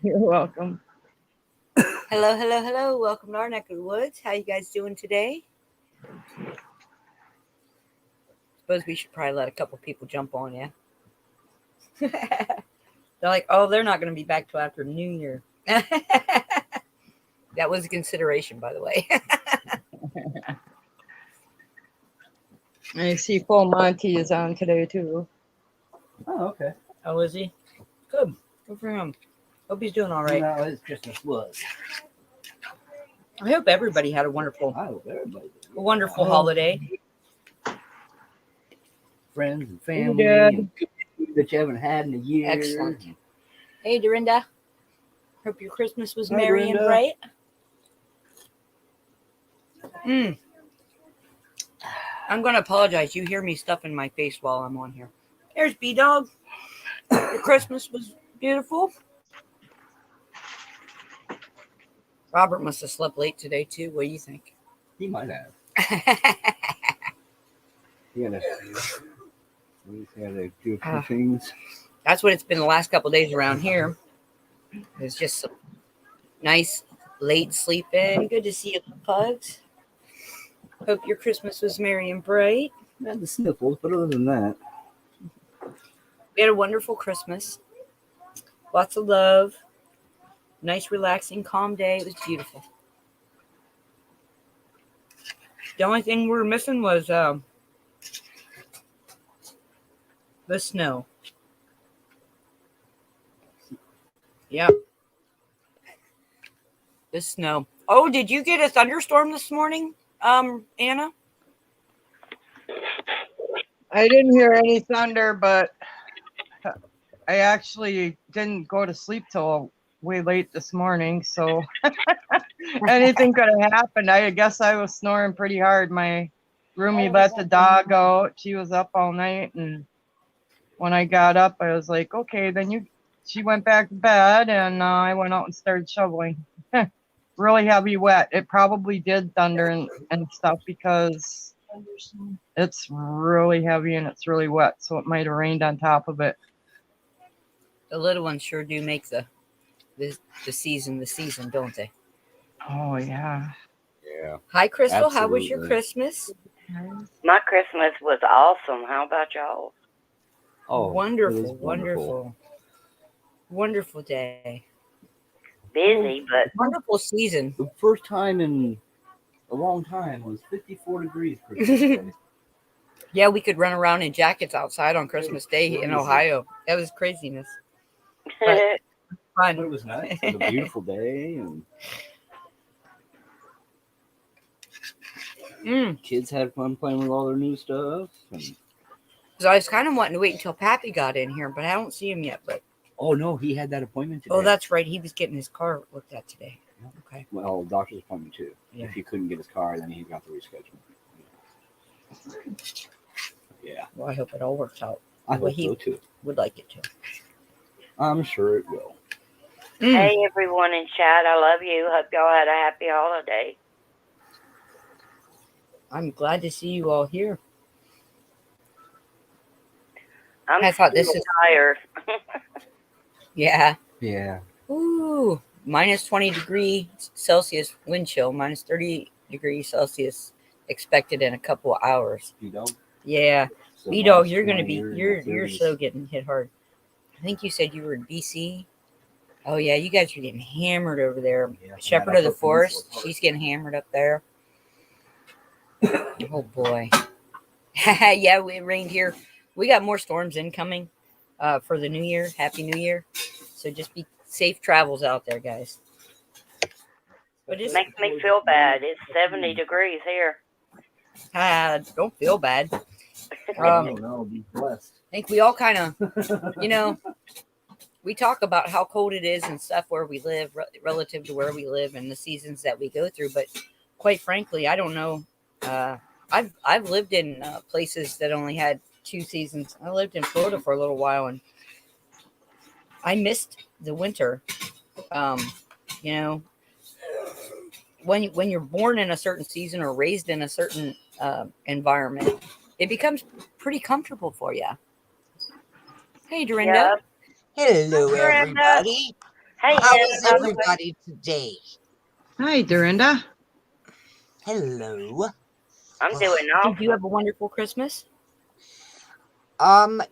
You're welcome. Hello, hello, hello. Welcome to our neck of the woods. How you guys doing today? Suppose we should probably let a couple people jump on, yeah. They're like, oh, they're not going to be back till after New Year. That was a consideration, by the way. I see Full Monty is on today too. Oh, okay. Oh, is he? Good. Good for him. Hope he's doing all right. No, his Christmas was. I hope everybody had a wonderful, I hope everybody did. wonderful holiday. Friends and You family did. and food that you haven't had in a year. Excellent. Hey, Dorinda. Hope your Christmas was Hi, merry and Dorinda. bright. Mm. I'm going to apologize. You hear me stuffing my face while I'm on here. There's B-Dog. Your Christmas was beautiful. Robert must have slept late today, too. What do you think? He might have. He had to do a few things. That's what it's been the last couple of days around here. It's just some nice late sleeping. Good to see you, pugs. Hope your Christmas was merry and bright. I had the sniffles, but other than that, We had a wonderful Christmas. Lots of love. Nice, relaxing, calm day. It was beautiful. The only thing we were missing was the snow. Yep. The snow. Oh, did you get a thunderstorm this morning, Anna? I didn't hear any thunder, but I actually didn't go to sleep till way late this morning, so anything could have happened. I guess I was snoring pretty hard. My roomie let the dog out. She was up all night, and when I got up, I was like, okay, then she went back to bed, and I went out and started shoveling. Really heavy wet. It probably did thunder and stuff because it's really heavy and it's really wet, so it might have rained on top of it. The little ones sure do make the season, don't they? Oh, yeah. yeah. Hi, Crystal. How was your Absolutely. Christmas? My Christmas was awesome. How about y'all? Oh, it wonderful, was wonderful, wonderful day. Busy, but Wonderful season. The first time in a long time was 54 degrees. Christmas Day. Yeah, we could run around in jackets outside on Christmas Day in Ohio. That was craziness. But But it fun. was nice. It was a beautiful day, and kids had fun playing with all their new stuff. And, So I was kind of wanting to wait until Pappy got in here, but I don't see him yet. But oh no, he had that appointment today. oh, that's right. He was getting his car looked at today. Okay. Well, doctor's appointment too. Yeah. If he couldn't get his car, then he got the reschedule. Yeah, Well, I hope it all works out. I Well, hope he- so too. Would like it to. I'm sure it will. hey, everyone in chat, I love you. Hope y'all had a happy holiday. I'm glad to see you all here. I'm I thought this still is- tired. Yeah. Yeah. Ooh, minus 20 degrees Celsius wind chill, minus 30 degrees Celsius expected in a couple of hours. You don't. Yeah. So B-Dog, minus you're going to 20 be, or you're 30s. so getting hit hard. I think you said you were in BC. Oh, yeah, you guys are getting hammered over there. Yeah, Shepherd yeah, of the that's what Forest, Peninsula she's getting hammered up there. Oh, boy. Yeah, it rained here. We got more storms incoming for the new year. Happy New Year. So just be safe travels out there, guys. But it's, Makes me feel bad. It's 70 degrees here. don't feel bad. Oh, no, be blessed. I think we all kind of, we talk about how cold it is and stuff where we live relative to where we live and the seasons that we go through. But quite frankly, I don't know. I've lived in places that only had 2 seasons. I lived in Florida for a little while and I missed the winter. When you're born in a certain season or raised in a certain environment, it becomes pretty comfortable for you. Hey, Dorinda. Yep. Hello, Hi, Dorinda. everybody. Hey, How Hannah, is by the way, everybody today? Hi, Dorinda. Hello. I'm Ugh. doing Did you awesome. have a wonderful Christmas?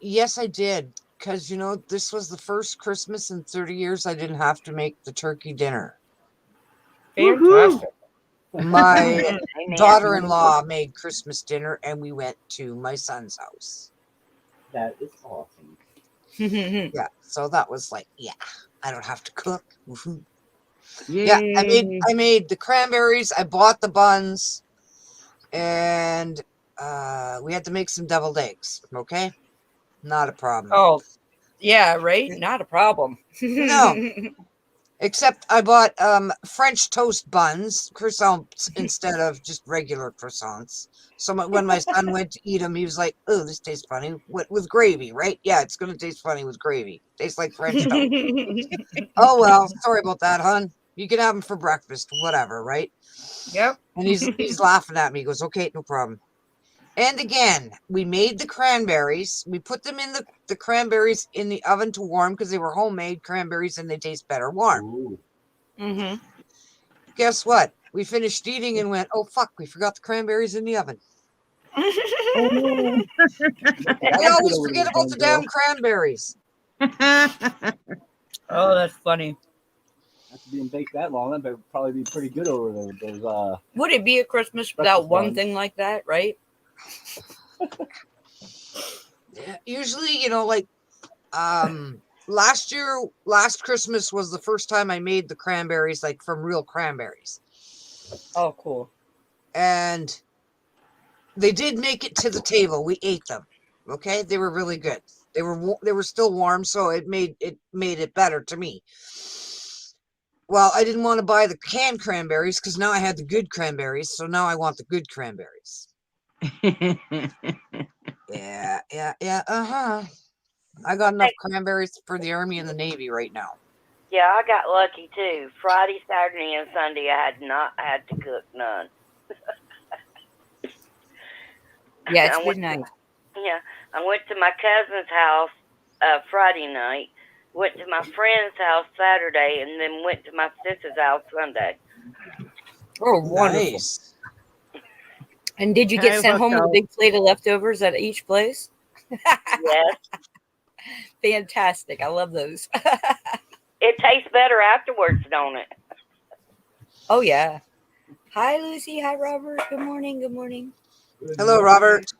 Yes, I did. Because, this was the first Christmas in 30 years I didn't have to make the turkey dinner. Fantastic. My Amen. daughter-in-law made Christmas dinner, and we went to my son's house. That is awesome. Yeah, so that was like, yeah, I don't have to cook. Woohoo. Yay. Yeah, I made the cranberries. I bought the buns, and we had to make some deviled eggs. Okay, not a problem. Oh, yeah, right? Not a problem. No. Except I bought French toast buns, croissants, instead of just regular croissants. So when my son went to eat them, he was like, "Oh, this tastes funny with gravy, right? Yeah, it's gonna taste funny with gravy. Tastes like French toast." Oh well, sorry about that, hon. You can have them for breakfast, whatever, right? Yep. And he's laughing at me. He goes, "Okay, no problem." And again, we made the cranberries. We put them in the cranberries in the oven to warm because they were homemade cranberries and they taste better warm. Ooh. Mm-hmm. Guess what? We finished eating and went, oh, fuck, we forgot the cranberries in the oven. Oh, I always forget about the damn cranberries. Oh, that's funny. After being baked that long, that would probably be pretty good over there. Those Would it be a Christmas without Breakfast one buns. thing like that, right? Usually, last Christmas was the first time I made the cranberries, like from real cranberries. Oh, cool. And they did make it to the table. We ate them. Okay, they were really good. They were still warm, so it made it better to me. Well, I didn't want to buy the canned cranberries because now I had the good cranberries, so now I want the good cranberries. Yeah, I got enough cranberries for the Army and the Navy right now. Yeah, I got lucky too. Friday, Saturday, and Sunday, I had not had to cook none. Yeah, it's I went been nice. Yeah, I went to my cousin's house Friday night, went to my friend's house Saturday, and then went to my sister's house Sunday. Oh, wonderful. Nice. And did you get I sent home with a hooked big plate of leftovers at each place? Yes, Fantastic. I love those. it tastes better afterwards, don't it? Oh, yeah. Hi, Lucy. Hi, Robert. Good morning. Good morning. Hello, Robert.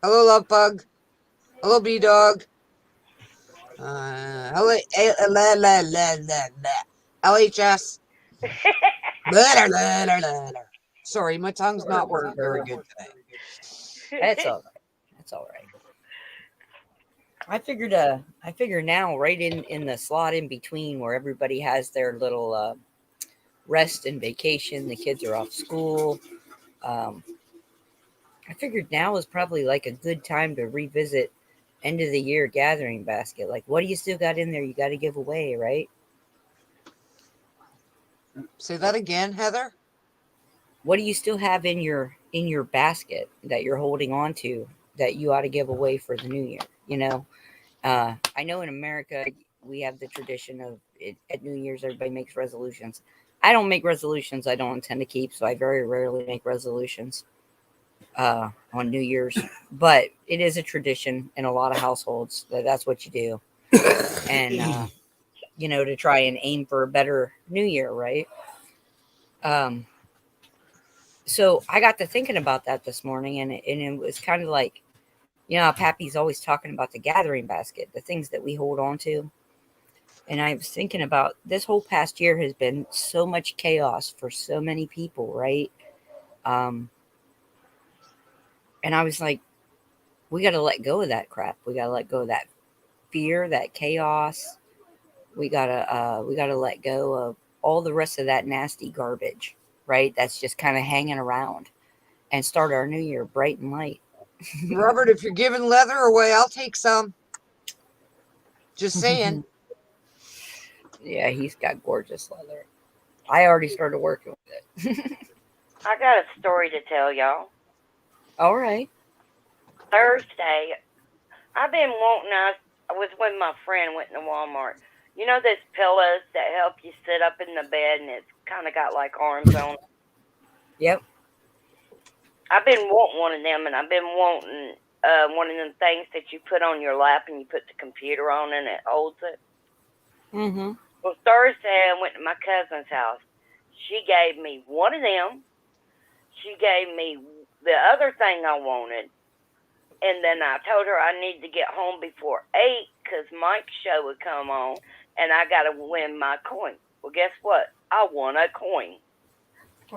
Hello, Love Bug. Hello, B Dog. Hello, LHS. Sorry, my tongue's not working very good today. That's all right. That's all right. I figured now, right in the slot in between where everybody has their little rest and vacation, the kids are off school. I figured now is probably like a good time to revisit end of the year gathering basket. Like, what do you still got in there? You got to give away, right? Say that again, Heather. What do you still have in your basket that you're holding on to that you ought to give away for the new year? I know in America we have the tradition of at New Year's everybody makes resolutions. I don't make resolutions I don't intend to keep, so I very rarely make resolutions on New Year's. But it is a tradition in a lot of households that's what you do, and to try and aim for a better New Year, right? So I got to thinking about that this morning, and it was kind of like, Pappy's always talking about the gathering basket, the things that we hold on to. And I was thinking about this whole past year has been so much chaos for so many people, right? And I was like, we got to let go of that crap. We got to let go of that fear, that chaos. We gotta let go of all the rest of that nasty garbage, right? That's just kind of hanging around, and start our new year bright and light. Robert, if you're giving leather away, I'll take some. Just saying. Yeah, he's got gorgeous leather. I already started working with it. I got a story to tell y'all. All right. Thursday, I've been wanting. I was with my friend, went to Walmart You know those pillows that help you sit up in the bed and it's kind of got like arms on it? Yep. I've been wanting one of them, and I've been wanting one of them things that you put on your lap and you put the computer on and it holds it. Mm-hmm. Well, Thursday I went to my cousin's house. She gave me one of them. She gave me the other thing I wanted. And then I told her I need to get home before 8 because Mike's show would come on and I got to win my coin. Well, guess what? I won a coin.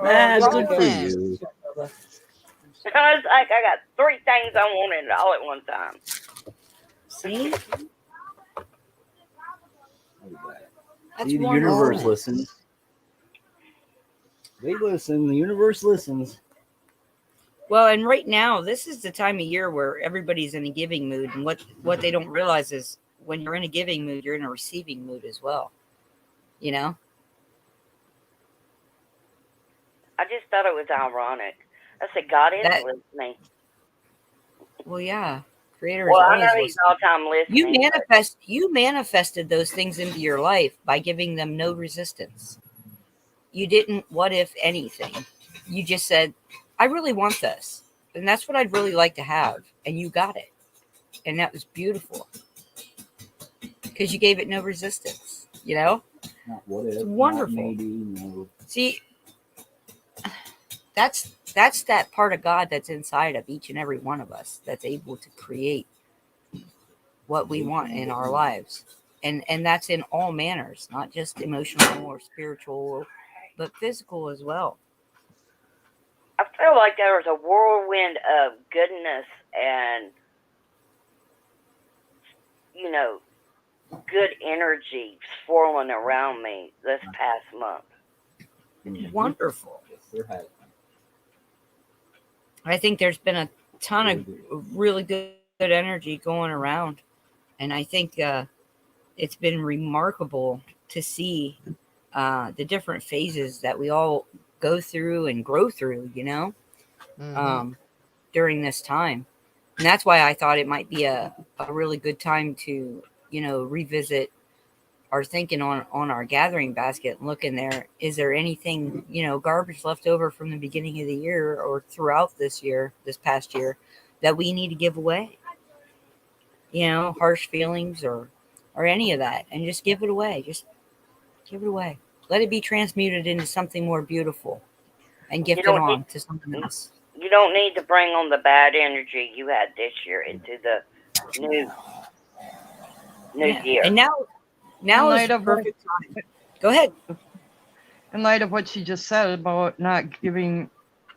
That's good for bonus. you. I was like, I got 3 things I wanted all at one time. See? Look at that. That's See, the wonderful. universe listens. They listen. The universe listens. Well, and right now, this is the time of year where everybody's in a giving mood. And what they don't realize is when you're in a giving mood, you're in a receiving mood as well. You know? I just thought it was ironic. I said, God is listening. Well, yeah. Creator Well, is I always know He's listening. all time listening. You manifested those things into your life by giving them no resistance. You didn't what if anything. You just said, I really want this. And that's what I'd really like to have. And you got it. And that was beautiful. Because you gave it no resistance. You know? Not what if. It's wonderful. Not maybe. No. See, that's that part of God that's inside of each and every one of us that's able to create what we want in our lives. And that's in all manners, not just emotional or spiritual, but physical as well. I feel like there was a whirlwind of goodness and, you know, good energy swirling around me this past month. Wonderful. Yes, there has been. I think there's been a ton of really good energy going around. And I think it's been remarkable to see the different phases that we all go through and grow through, you know, during this time. And that's why I thought it might be a really good time to, you know, revisit our thinking on our gathering basket and look in there. Is there anything, you know, garbage left over from the beginning of the year or throughout this past year, that we need to give away? You know, harsh feelings or any of that, and just give it away. Just give it away. Let it be transmuted into something more beautiful and gifted on to something else. You don't need to bring on the bad energy you had this year into the new year. And now is the perfect time. Go ahead. In light of what she just said about not giving,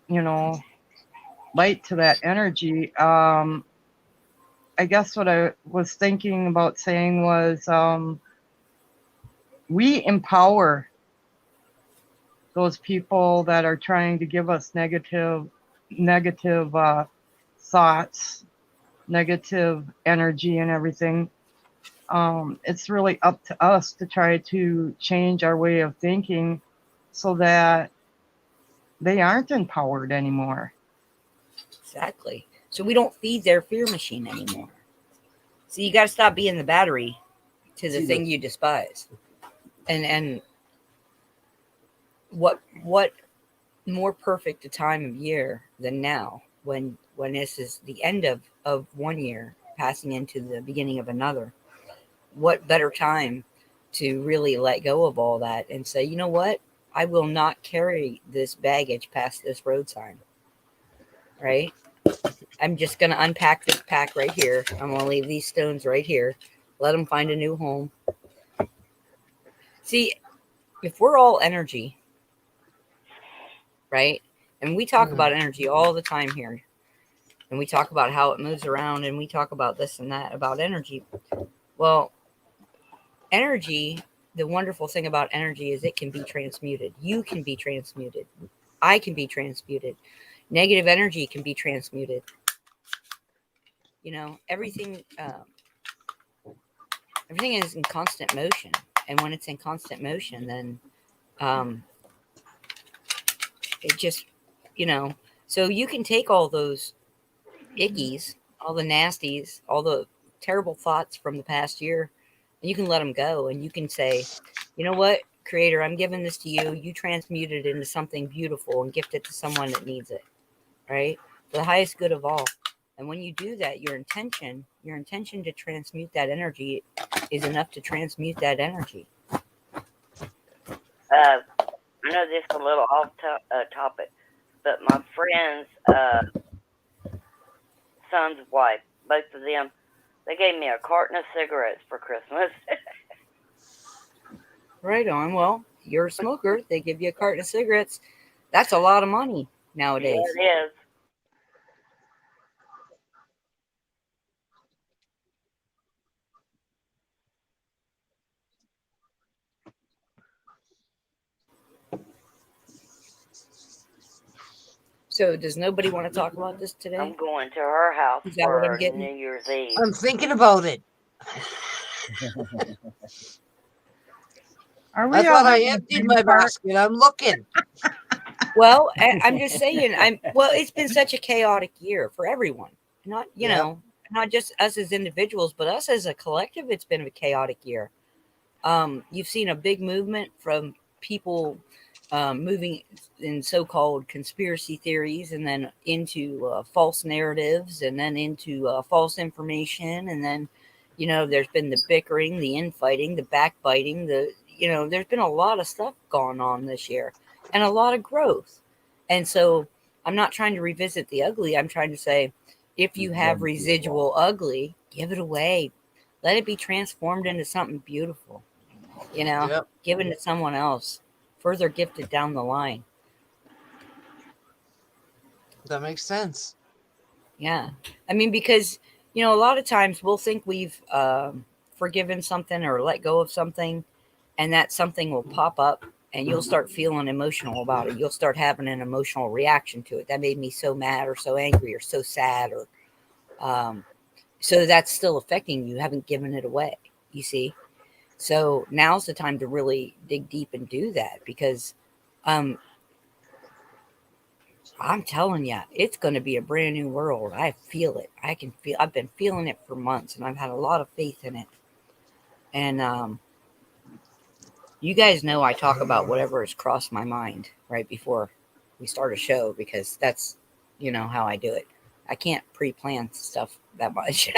you know, light to that energy, I guess what I was thinking about saying was we empower those people that are trying to give us negative thoughts, negative energy and everything. It's really up to us to try to change our way of thinking so that they aren't empowered anymore. Exactly. So we don't feed their fear machine anymore. So you got to stop being the battery to the thing you despise. And what more perfect a time of year than now when this is the end of one year passing into the beginning of another. What better time to really let go of all that and say, you know what? I will not carry this baggage past this road sign. Right? I'm just going to unpack this pack right here. I'm going to leave these stones right here. Let them find a new home. See, if we're all energy, right? And we talk about energy all the time here. And we talk about how it moves around and we talk about this and that about energy. Well, energy, the wonderful thing about energy is it can be transmuted. You can be transmuted. I can be transmuted. Negative energy can be transmuted. You know, everything is in constant motion. And when it's in constant motion, then it just, you know, so you can take all those ickies, all the nasties, all the terrible thoughts from the past year And you can let them go, and you can say, you know what, Creator, I'm giving this to you. You transmute it into something beautiful and gift it to someone that needs it, right? For the highest good of all. And when you do that, your intention to transmute that energy is enough to transmute that energy. I know this is a little off topic, but my friend's son's wife, both of them, they gave me a carton of cigarettes for Christmas. Right on. Well, you're a smoker. They give you a carton of cigarettes. That's a lot of money nowadays. Yeah, it is. So does nobody want to talk about this today? I'm going to her house Is that what I'm for getting? New Year's Eve. I'm thinking about it. Are we I thought all I in the emptied same my part? basket. I'm looking. Well, I'm just saying. Well, it's been such a chaotic year for everyone. Not not just us as individuals, but us as a collective. It's been a chaotic year. You've seen a big movement from people moving in so-called conspiracy theories, and then into false narratives, and then into false information, and then there's been the bickering, the infighting, the backbiting, there's been a lot of stuff going on this year, and a lot of growth. And so I'm not trying to revisit the ugly. I'm trying to say, if you have residual ugly, give it away. Let it be transformed into something beautiful. Yep. Given to someone else, further gifted down the line. That makes sense. Yeah. I mean, because, a lot of times we'll think we've forgiven something or let go of something, and that something will pop up and you'll start feeling emotional about it. You'll start having an emotional reaction to it. That made me so mad or so angry or so sad, or so that's still affecting you. You haven't given it away, you see? So now's the time to really dig deep and do that, because I'm telling you, it's going to be a brand new world. I feel it. I've been feeling it for months, and I've had a lot of faith in it. And you guys know I talk about whatever has crossed my mind right before we start a show, because that's, how I do it. I can't pre-plan stuff that much.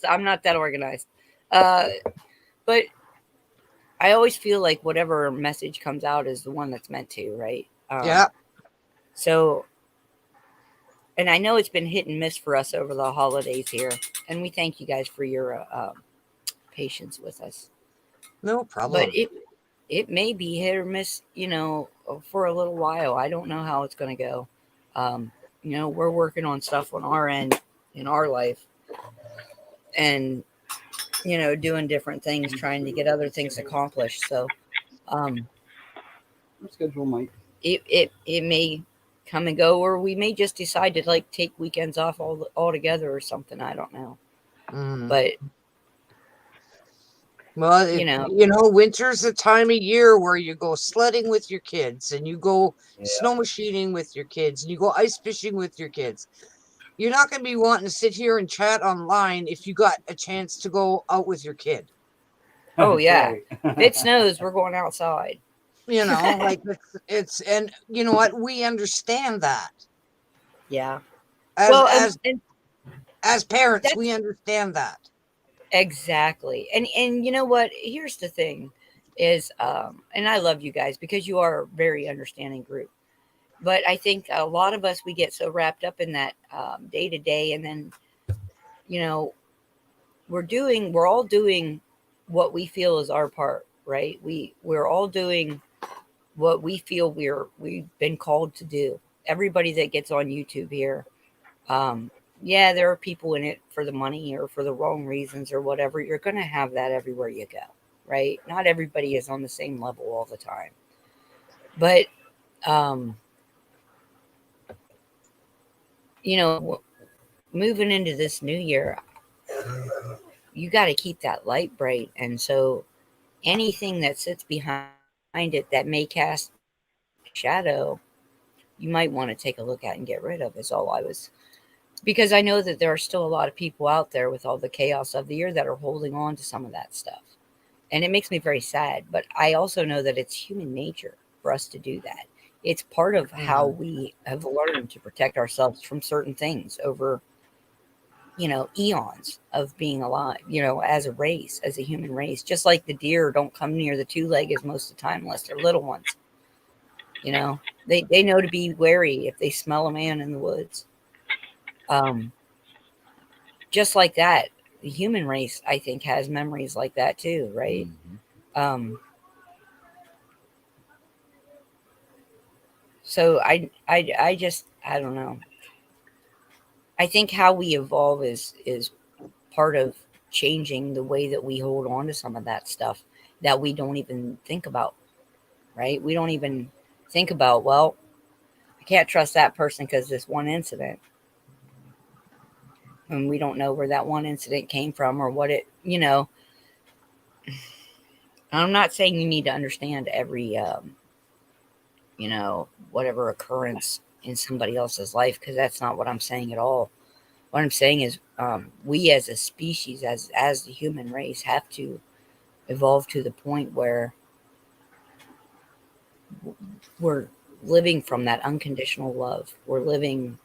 I'm not that organized. But I always feel like whatever message comes out is the one that's meant to, right? Yeah. So, and I know it's been hit and miss for us over the holidays here, and we thank you guys for your patience with us. No problem. But it may be hit or miss, for a little while. I don't know how it's going to go. We're working on stuff on our end in our life, and doing different things, trying to get other things accomplished. So Our schedule might. it may come and go, or we may just decide to take weekends off all together or something. I don't know. But well, winter's a time of year where you go sledding with your kids, and you go snow machining with your kids, and you go ice fishing with your kids. You're not going to be wanting to sit here and chat online if you got a chance to go out with your kid. Oh yeah. If it snows, we're going outside. It's and you know what? We understand that. Yeah. As parents, we understand that. Exactly. And you know what? Here's the thing is, and I love you guys because you are a very understanding group. But I think a lot of us, we get so wrapped up in that day to day, and then, we're all doing what we feel is our part, right? We're all doing what we feel we've been called to do. Everybody that gets on YouTube here, there are people in it for the money or for the wrong reasons or whatever. You're going to have that everywhere you go, right? Not everybody is on the same level all the time. But, moving into this new year, you got to keep that light bright. And so anything that sits behind it that may cast shadow, you might want to take a look at and get rid of, is all I was because I know that there are still a lot of people out there with all the chaos of the year that are holding on to some of that stuff. And it makes me very sad. But I also know that it's human nature for us to do that. It's part of how we have learned to protect ourselves from certain things over, eons of being alive, as a race, as a human race. Just like the deer don't come near the two-leggeds most of the time unless they're little ones. They know to be wary if they smell a man in the woods. Just like that, the human race, I think, has memories like that too, right? Mm-hmm. So I don't know. I think how we evolve is part of changing the way that we hold on to some of that stuff that we don't even think about, right? We don't even think about, well, I can't trust that person because this one incident. And we don't know where that one incident came from or what it, I'm not saying you need to understand every, whatever occurrence in somebody else's life, because that's not what I'm saying at all. What I'm saying is we as a species, as the human race, have to evolve to the point where we're living from that unconditional love. We're living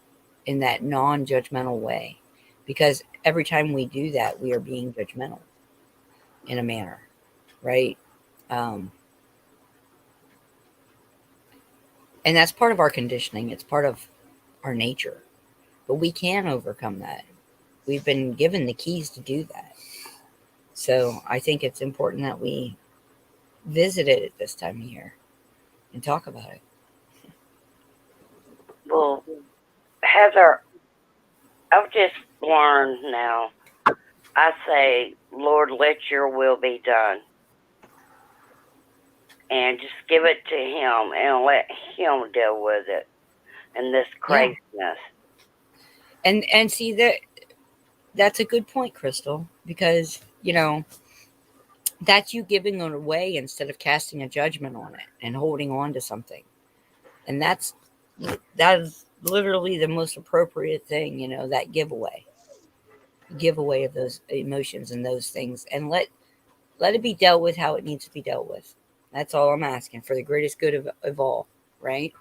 in that non-judgmental way, because every time we do that, we are being judgmental in a manner, right? And that's part of our conditioning. It's part of our nature, but we can overcome that. We've been given the keys to do that. So I think it's important that we visit it at this time of year and talk about it. Well, Heather, I've just learned now. I say, Lord, let your will be done. And just give it to him and let him deal with it and this craziness. And see that's a good point, Crystal, because that's you giving it away instead of casting a judgment on it and holding on to something. And that is literally the most appropriate thing, that giveaway of those emotions and those things, and let it be dealt with how it needs to be dealt with. That's all I'm asking, for the greatest good of all, right?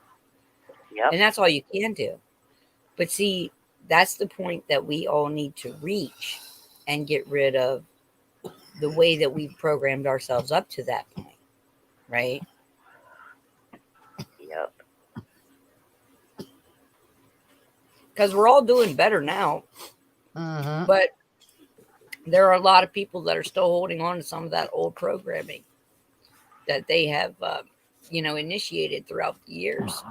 Yep. And that's all you can do. But see, that's the point that we all need to reach and get rid of the way that we've programmed ourselves up to that point, right? Yep. Because we're all doing better now. Mm-hmm. But there are a lot of people that are still holding on to some of that old programming that they have, initiated throughout the years.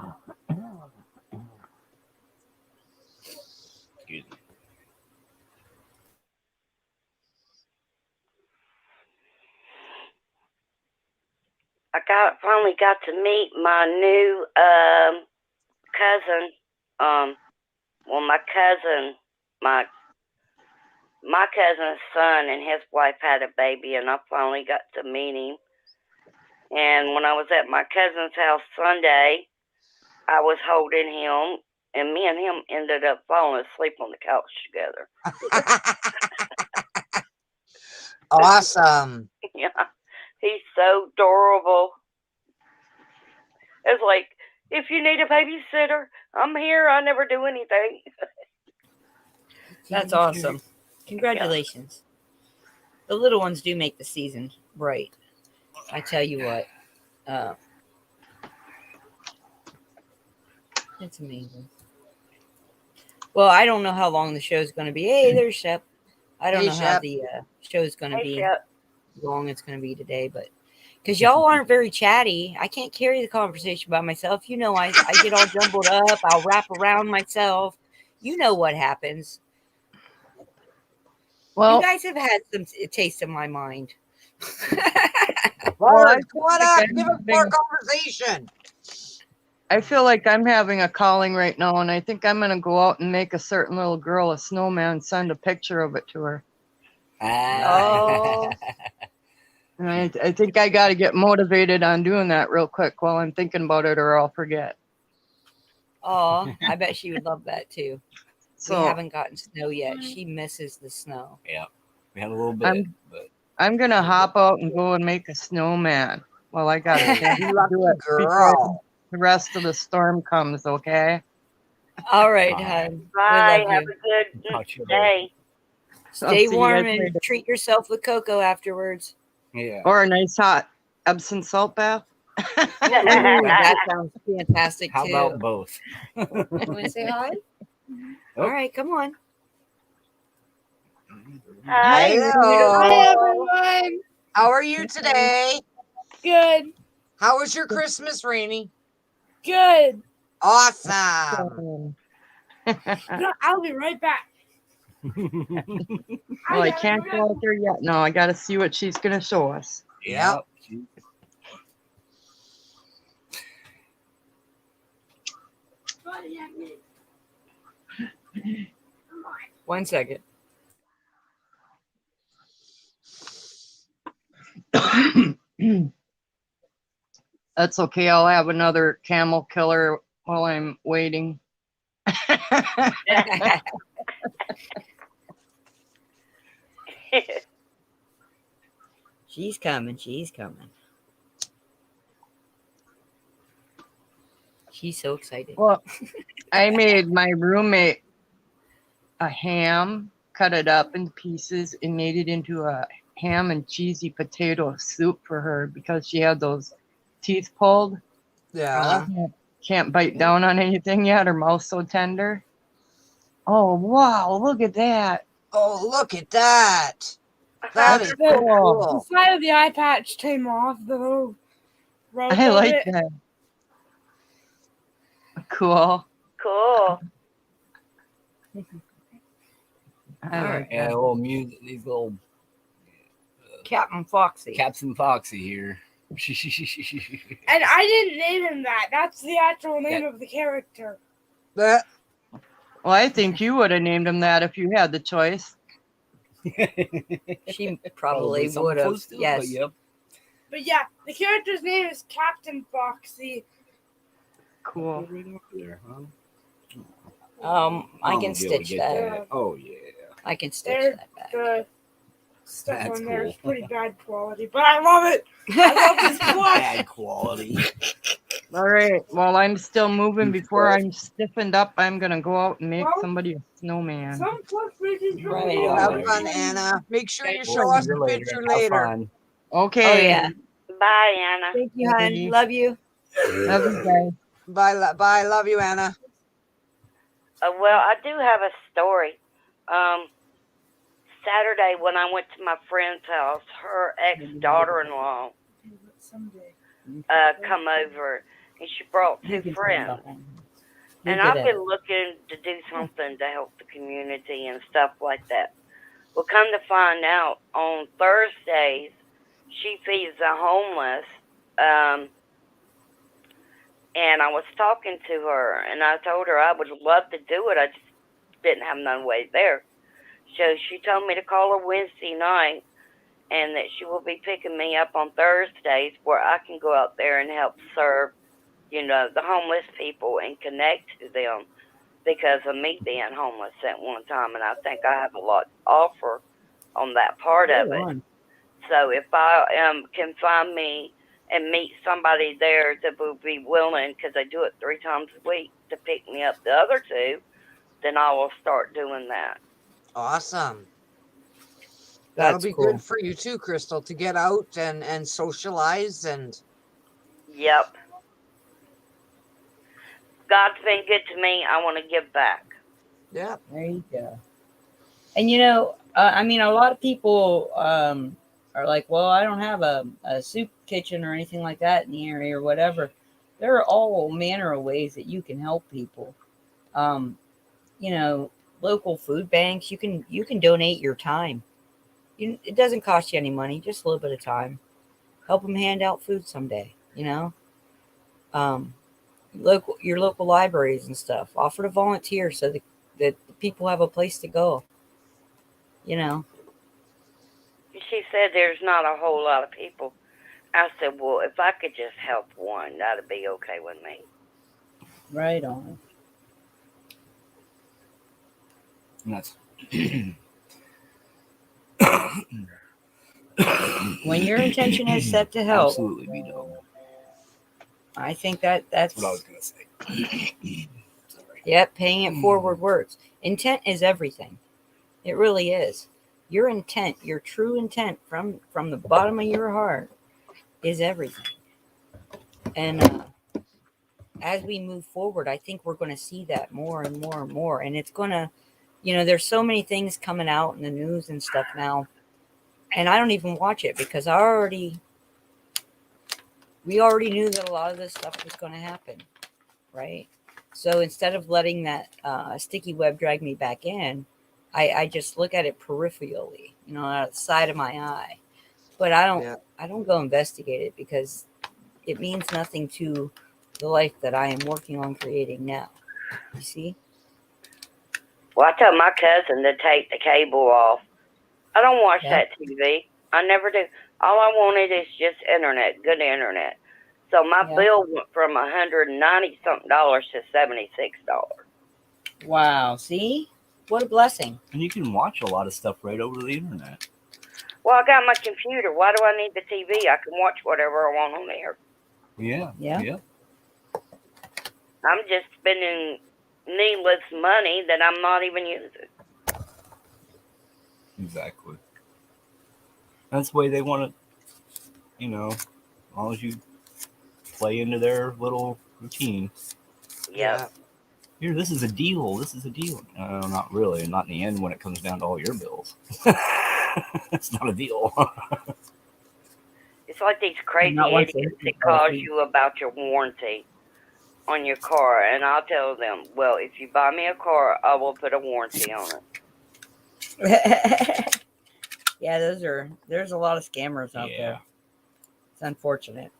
Excuse me. I finally got to meet my new cousin. My cousin's son and his wife had a baby, and I finally got to meet him. And when I was at my cousin's house Sunday, I was holding him, and me and him ended up falling asleep on the couch together. Awesome. Yeah, he's so adorable. It's like, if you need a babysitter, I'm here. I never do anything. That's awesome. Congratulations. The little ones do make the season bright. I tell you what. It's amazing. Well, I don't know how long the show's going to be. Hey, there's Shep. I don't know how the show's going to be, Shep. how long it's going to be today, but because y'all aren't very chatty, I can't carry the conversation by myself. I get all jumbled up. I'll wrap around myself. You know what happens. Well, you guys have had some taste of my mind. Well, I what up? Give us more conversation. I feel like I'm having a calling right now, and I think I'm going to go out and make a certain little girl a snowman, send a picture of it to her. Oh. And I think I got to get motivated on doing that real quick while I'm thinking about it, or I'll forget. Oh, I bet she would love that too. So we haven't gotten snow yet. She misses the snow. Yeah, we had a little bit, I'm- but I'm gonna hop out and go and make a snowman. Well, I got a chance to Lucky do it before girl. the rest of the storm comes. Okay. All right, Bye. hon. Bye. We love Have you. a good talk to you later. day. I'll Stay see you warm guys and later. treat yourself with cocoa afterwards. Yeah. Or a nice hot Epsom salt bath. Ooh, that sounds fantastic How too. about both? You want to say hi? Oh. All right, come on. Hi. Hello. everyone. How are you today? Good. How was your Christmas, Rainy? Good. Awesome. No, I'll be right back. Well, I can't go out there yet. No, I got to see what she's gonna show us. Yep. One second. That's okay. I'll have another camel killer while I'm waiting. She's coming. She's coming. She's so excited. Well, I made my roommate a ham, cut it up in pieces, and made it into a ham and cheesy potato soup for her because she had those teeth pulled. Yeah. Can't bite down on anything yet. Her mouth's so tender. Oh, wow. Look at that. Oh, look at that. That is The cool. side of the eye patch came off the little rope I of like it. that. Cool. Cool. I like Yeah, that. little music. These little Captain Foxy. Captain Foxy here. And I didn't name him that. That's the actual name of the character. That- Well, I think you would have named him that if you had the choice. She probably something would have. close to it, Yes. but yep. But yeah, the character's name is Captain Foxy. Cool. Right up there, huh? I I'm can gonna be able to stitch get that. Oh yeah. I can stitch There- that back. The stuff That's on there is cool. pretty bad quality, but I love it. I love this plush. Bad quality. All right. While I'm still moving, before I'm stiffened up, I'm going to go out and make Well, somebody a snowman. Some plush makers Right really on. Have love fun, it. Anna. Make sure you We'll show us see the you picture Have later. fun. Okay. Oh, yeah. Bye, Anna. Thank you, hon. Okay. Love you. Love you guys. Bye. Love you, Anna. Well, I do have a story. Saturday when I went to my friend's house, her ex-daughter-in-law Someday. come over, and she brought You two can friends. turn it on. And You're I've good at been it. looking to do something to help the community and stuff like that. Well, come to find out, on Thursdays, she feeds the homeless. And I was talking to her, and I told her I would love to do it. I just didn't have no way there. So she told me to call her Wednesday night, and that she will be picking me up on Thursdays where I can go out there and help serve, the homeless people and connect to them because of me being homeless at one time. And I think I have a lot to offer on that part of Go it. on. So if I can find me and meet somebody there that will be willing, because I do it 3 times a week, to pick me up the other two, then I will start doing that. Awesome. That'll That's be cool. good for you too, Crystal, to get out and socialize and Yep. God's been good to me. I want to give back. yeah. There you go. And a lot of people are like, well, I don't have a soup kitchen or anything like that in the area or whatever. There are all manner of ways that you can help people. Local food banks. You can donate your time. It doesn't cost you any money, just a little bit of time. Help them hand out food someday. Your local libraries and stuff. Offer to volunteer so that the people have a place to go. She said there's not a whole lot of people. I said, well, if I could just help one, that'd be okay with me. Right on. And that's When your intention is set to help, absolutely be done. I think that's What I was gonna say. Yep, paying it forward works. Intent is everything. It really is. Your intent, your true intent from the bottom of your heart is everything. And as we move forward, I think we're going to see that more and more and more. And it's going to, there's so many things coming out in the news and stuff now. And I don't even watch it because we already knew that a lot of this stuff was going to happen. Right. So instead of letting that sticky web drag me back in, I just look at it peripherally, out the side of my eye. But I don't go investigate it because it means nothing to the life that I am working on creating now. You see? Well, I told my cousin to take the cable off. I don't watch that TV. I never do. All I wanted is just internet, good internet. So my bill went from $190-something to $76. Wow. See? What a blessing. And you can watch a lot of stuff right over the internet. Well, I got my computer. Why do I need the TV? I can watch whatever I want on there. Yeah. I'm just spending needless money that I'm not even using. Exactly. That's the way they want it, as long as you play into their little routine. Yep. Here, this is a deal. No, not really. Not in the end when it comes down to all your bills. It's not a deal. It's like these crazy idiots that calls you about your warranty on your car. And I'll tell them, well, if you buy me a car, I will put a warranty on it. Yeah, there's a lot of scammers out there. It's unfortunate.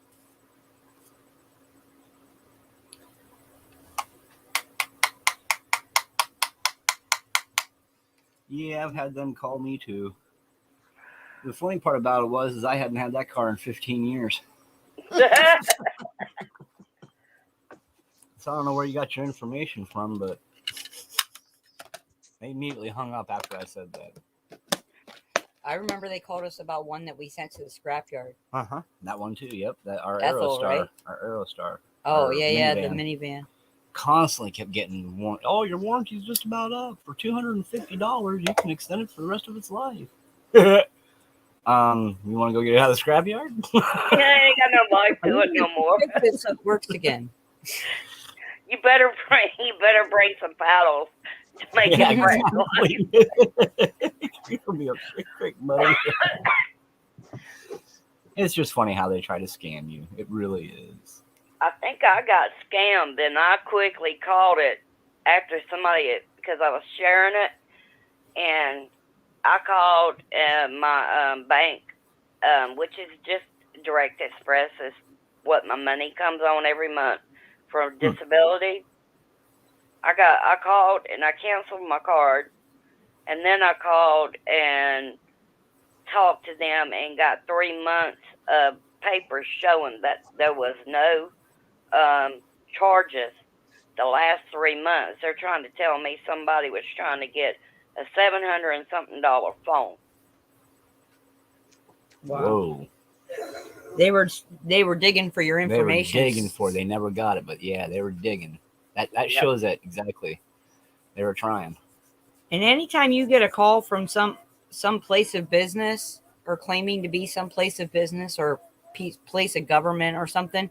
Yeah, I've had them call me too. The funny part about it is I hadn't had that car in 15 years. So I don't know where you got your information from, but they immediately hung up after I said that. I remember they called us about one that we sent to the scrapyard. That one too. Yep. Our Ethel, Aerostar. right? Our Aerostar. Oh, our yeah, minivan. the minivan. Constantly kept getting warned. Oh, your warranty's just about up. For $250, you can extend it for the rest of its life. You want to go get it out of the scrapyard? I ain't got no life to it no more. It works again. You better bring some paddles to make it break. You're gonna be a quick, buddy. It's just funny how they try to scam you. It really is. I think I got scammed, and I quickly called it after somebody, because I was sharing it, and I called my bank, which is just Direct Express, is what my money comes on every month for disability. I called and I canceled my card, and then I called and talked to them and got 3 months of papers showing that there was no charges the last 3 months. They're trying to tell me somebody was trying to get a $700 and something phone. Wow. Whoa. They were digging for your information. They were digging for it. They never got it, but yeah, they were digging. That shows that exactly. They were trying. And anytime you get a call from some place of business, or claiming to be some place of business or place of government or something,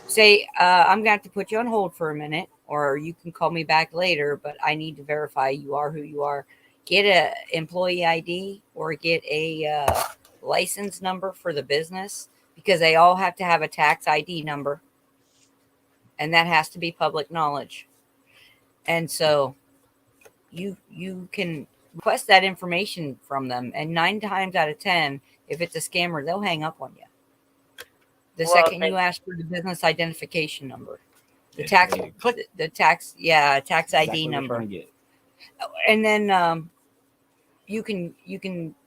say, I'm going to have to put you on hold for a minute, or you can call me back later, but I need to verify you are who you are. Get a employee ID or get a license number for the business, because they all have to have a tax ID number, and that has to be public knowledge. And so you can request that information from them, and 9 times out of 10, if it's a scammer, they'll hang up on you the second you ask for the business identification number, the tax ID number. And then you can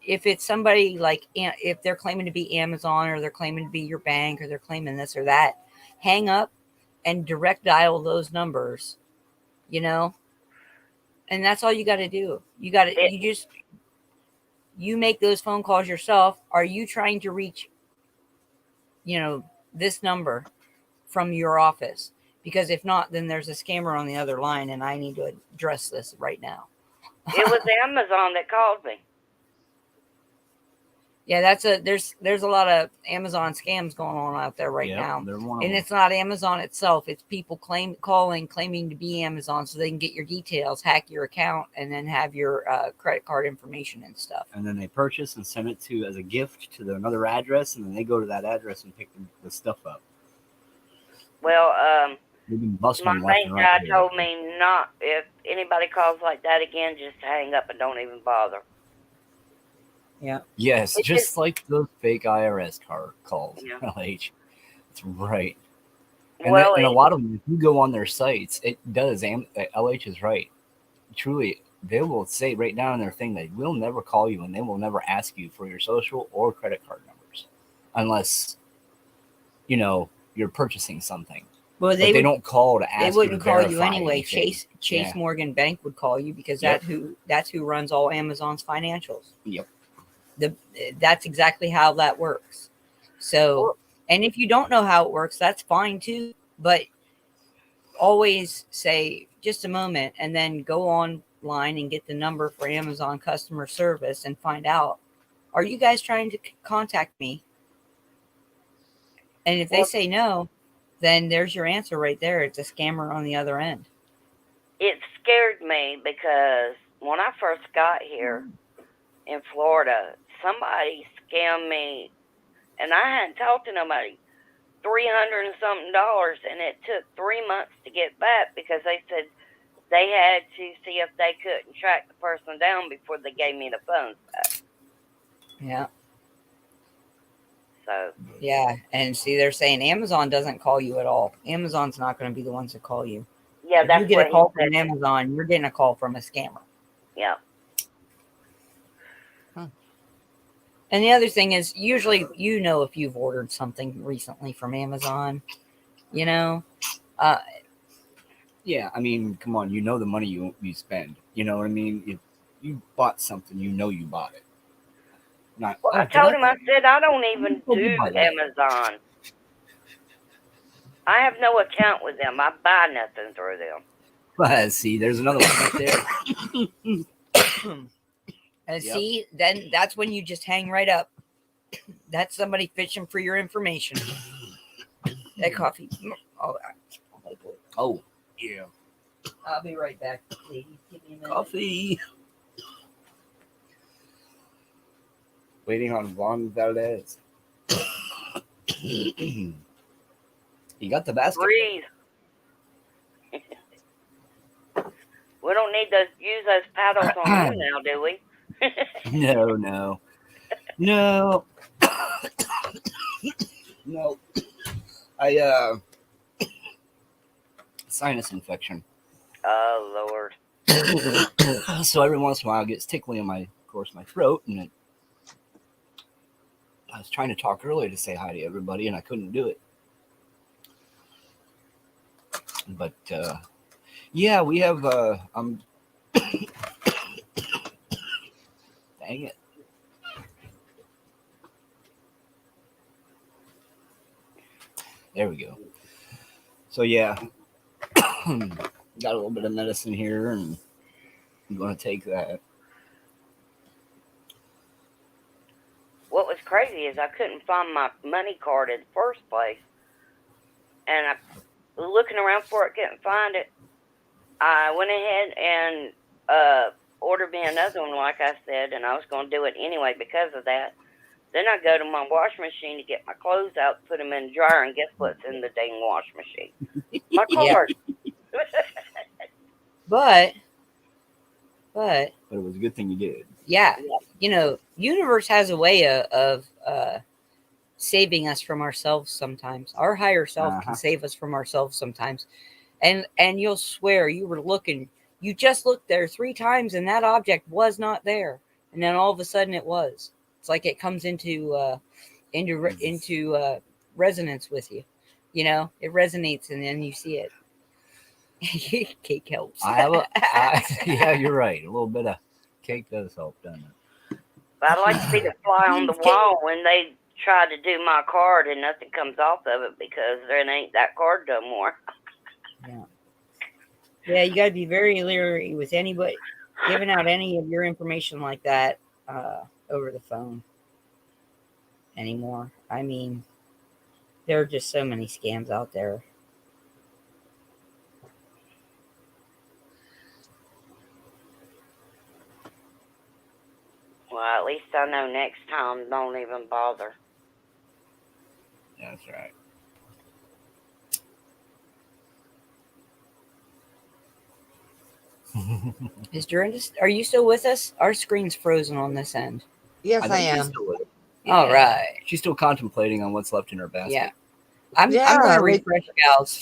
if it's somebody like, if they're claiming to be Amazon, or they're claiming to be your bank, or they're claiming this or that, hang up and direct dial those numbers, And that's all you got to do. You make those phone calls yourself. Are you trying to reach, this number from your office? Because if not, then there's a scammer on the other line, and I need to address this right now. It was Amazon that called me. Yeah, there's a lot of Amazon scams going on out there right now. They're one of And them. it's not Amazon itself. It's people claiming to be Amazon so they can get your details, hack your account, and then have your credit card information and stuff. And then they purchase and send it to as a gift to another address, and then they go to that address and pick the stuff up. Well, They've been busting my them left bank and guy right. told me not, if anybody calls like that again, just hang up and don't even bother. Yes, It's just like those fake IRS calls. Yeah. LH. That's right. And, Well, and a lot of them, if you go on their sites, it does. LH is right. Truly, they will say right down in their thing they will never call you and they will never ask you for your social or credit card numbers unless, you're purchasing something. Well, But they don't call to ask They you wouldn't to call you verify anyway. anything. Chase Yeah. Morgan Bank would call you because Yep. that's who runs all Amazon's financials. Yep. That's exactly how that works. So, and if you don't know how it works, that's fine too. But always say just a moment, and then go online and get the number for Amazon customer service and find out, are you guys trying to contact me? And if they say no, then there's your answer right there. It's a scammer on the other end. it scared me because when I first got here in Florida, somebody scammed me, and I hadn't talked to nobody. $300 and something, and it took 3 months to get back because they said they had to see if they couldn't track the person down before they gave me the funds back. Yeah. So Yeah. And see, they're saying Amazon doesn't call you at all. Amazon's not going to be the ones that call you. yeah, If that's you get what a call he from said. Amazon, you're getting a call from a scammer. Yeah. And the other thing is, usually, if you've ordered something recently from Amazon, Yeah, I mean, come on, the money you spend. You know what I mean? If you bought something, you bought it. Not. Well, I did told him, I said, I don't even Oh, you do buy that. Amazon. I have no account with them. I buy nothing through them. Well, see, there's another one right there. and Yep. see, then that's when you just hang right up. That's somebody fishing for your information. That coffee. Oh, yeah. I'll be right back, ladies. Give me a minute. Coffee. Waiting on Juan Valdez. You got the basket. Breathe. We don't need to use those paddles on you now, do we? No. No. I sinus infection. Oh, Lord. So every once in a while it gets tickly in my throat, and I was trying to talk earlier to say hi to everybody and I couldn't do it. But yeah, we have dang it. There we go. So yeah, got a little bit of medicine here, and I'm going to take that. What was crazy is I couldn't find my money card in the first place. And I was looking around for it, couldn't find it. I went ahead and ordered me another one, like I said, and I was going to do it anyway because of that. Then I go to my wash machine to get my clothes out, put them in the dryer, and guess what's in the dang wash machine? My card. But But it was a good thing you did. yeah, universe has a way of saving us from ourselves sometimes. Our higher self can save us from ourselves sometimes. And you'll swear you just looked there 3 times and that object was not there. And then all of a sudden it was. It's like it comes into resonance with you. It resonates and then you see it. Cake helps. Yeah, you're right. A little bit of cake does help, doesn't it? But I'd like to be the fly on the wall when they try to do my card and nothing comes off of it because there ain't that card no more. Yeah, you got to be very leery with anybody giving out any of your information like that over the phone anymore. I mean, there are just so many scams out there. Well, at least I know next time don't even bother. Yeah, that's right. Is Dorinda? Are you still with us? Our screen's frozen on this end. Yes, I think she's am. still with it. All right. She's still contemplating on what's left in her basket. Yeah. I'm going to refresh, gals.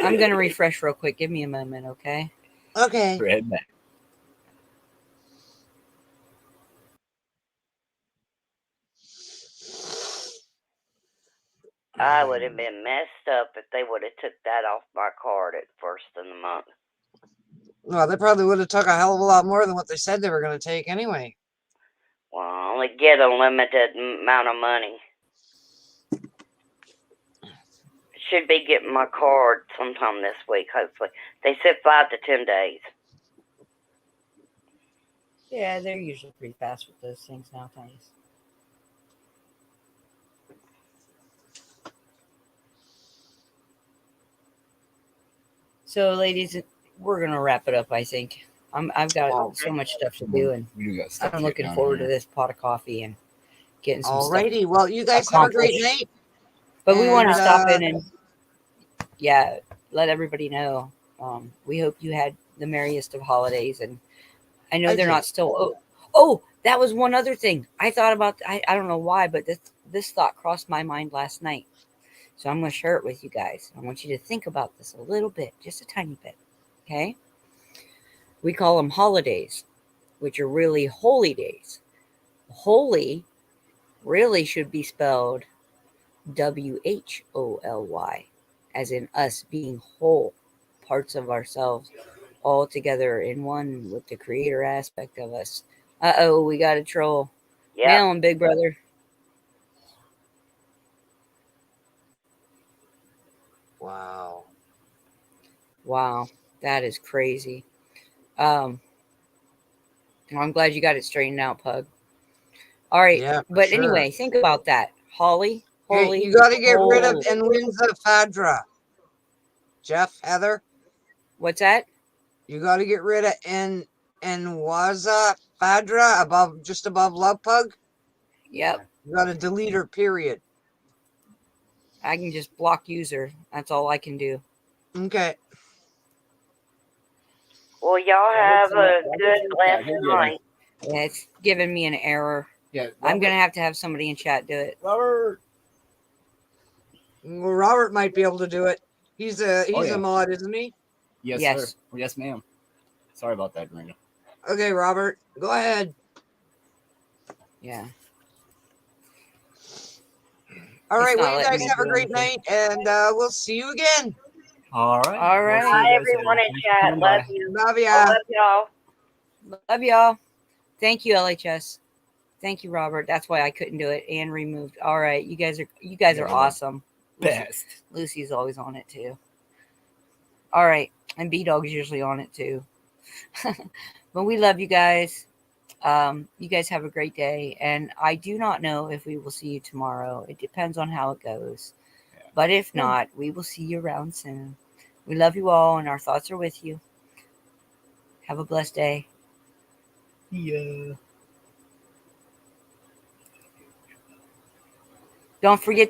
I'm going to refresh real quick. Give me a moment, okay? Okay. We're heading back. I would have been messed up if they would have took that off my card at first of the month. Well, they probably would have took a hell of a lot more than what they said they were going to take anyway. Well, I only get a limited amount of money. Should be getting my card sometime this week, hopefully. They said 5 to 10 days. Yeah, they're usually pretty fast with those things nowadays. So, ladies, we're going to wrap it up, I think. I've got so much stuff to do, and I'm looking forward to this pot of coffee and getting some stuff. Alrighty. Well, you guys have a great night. But we want to stop in and, let everybody know. We hope you had the merriest of holidays, and I know they're not still. Oh, that was one other thing I thought about. I don't know why, but this thought crossed my mind last night. So I'm going to share it with you guys. I want you to think about this a little bit, just a tiny bit. Okay? We call them holidays, which are really holy days. Holy really should be spelled WHOLY, as in us being whole, parts of ourselves all together in one with the creator aspect of us. Uh-oh, we got a troll. Yeah. Nail him, big brother. Wow, that is crazy. I'm glad you got it straightened out, Pug. All right, but anyway, think about that. Holy. Hey, you got to get rid of Enwinza Fadra. Jeff, Heather. What's that? You got to get rid of Enwaza Fadra just above Love Pug. Yep. You got to delete her, period. I can just block user. That's all I can do. Okay. Well, y'all have a good last night. Yeah, it's giving me an error. Yeah, I'm going to have somebody in chat do it. Robert. Well, Robert might be able to do it. He's a mod, isn't he? Yes, sir. Yes, ma'am. Sorry about that, Marina. Okay, Robert, go ahead. Yeah. All right, well, you guys have a great night, and we'll see you again. All right. All right. Hi, everyone in chat. Love you. Love ya. I love y'all. Love y'all. Thank you, LHS. Thank you, Robert. That's why I couldn't do it and removed. All right, you guys are awesome. Best. Lucy's always on it too. All right, and B-Dog's usually on it too. But we love you guys. You guys have a great day, and I do not know if we will see you tomorrow. It depends on how it goes. Yeah. But if not, we will see you around soon. We love you all, and our thoughts are with you. Have a blessed day. Yeah. Don't forget